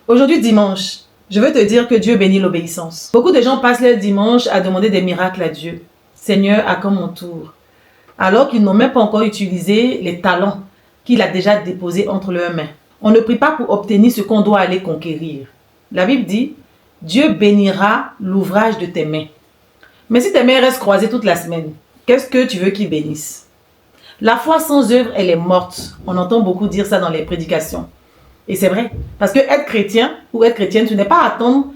Aujourd'hui dimanche, je veux te dire que Dieu bénit l'obéissance. Beaucoup de gens passent leur dimanche à demander des miracles à Dieu. Seigneur, à quand mon tour? Alors qu'ils n'ont même pas encore utilisé les talents qu'il a déjà déposés entre leurs mains. On ne prie pas pour obtenir ce qu'on doit aller conquérir. La Bible dit, Dieu bénira l'ouvrage de tes mains. Mais si tes mains restent croisées toute la semaine, qu'est-ce que tu veux qu'il bénisse? La foi sans œuvre, elle est morte. On entend beaucoup dire ça dans les prédications. Et c'est vrai. Parce que être chrétien ou être chrétienne, tu n'es pas à attendre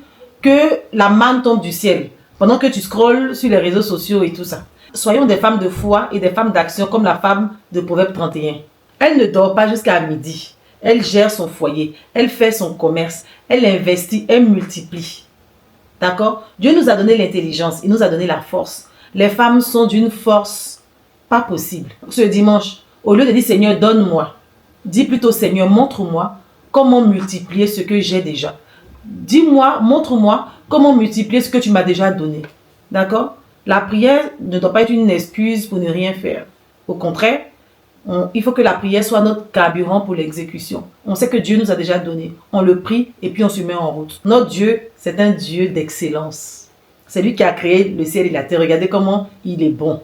que la manne tombe du ciel pendant que tu scrolles sur les réseaux sociaux et tout ça. Soyons des femmes de foi et des femmes d'action comme la femme de Proverbe 31. Elle ne dort pas jusqu'à midi. Elle gère son foyer. Elle fait son commerce. Elle investit. Elle multiplie. D'accord? Dieu nous a donné l'intelligence. Il nous a donné la force. Les femmes sont d'une force pas possible. Ce dimanche, au lieu de dire Seigneur, donne-moi, dis plutôt Seigneur, montre-moi comment multiplier ce que j'ai déjà. Dis-moi, montre-moi comment multiplier ce que tu m'as déjà donné. D'accord? La prière ne doit pas être une excuse pour ne rien faire. Au contraire, il faut que la prière soit notre carburant pour l'exécution. On sait que Dieu nous a déjà donné. On le prie et puis on se met en route. Notre Dieu, c'est un Dieu d'excellence. C'est lui qui a créé le ciel et la terre. Regardez comment il est bon.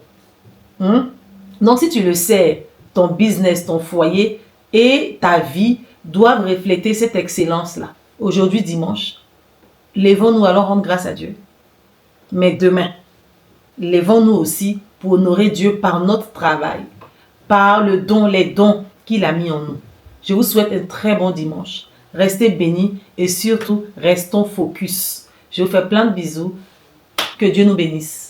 Donc si tu le sais, ton business, ton foyer et ta vie doivent refléter cette excellence-là. Aujourd'hui, dimanche, lèvons-nous, allons rendre grâce à Dieu. Mais demain, lèvons-nous aussi pour honorer Dieu par notre travail, par les dons qu'il a mis en nous. Je vous souhaite un très bon dimanche. Restez bénis et surtout, restons focus. Je vous fais plein de bisous. Que Dieu nous bénisse.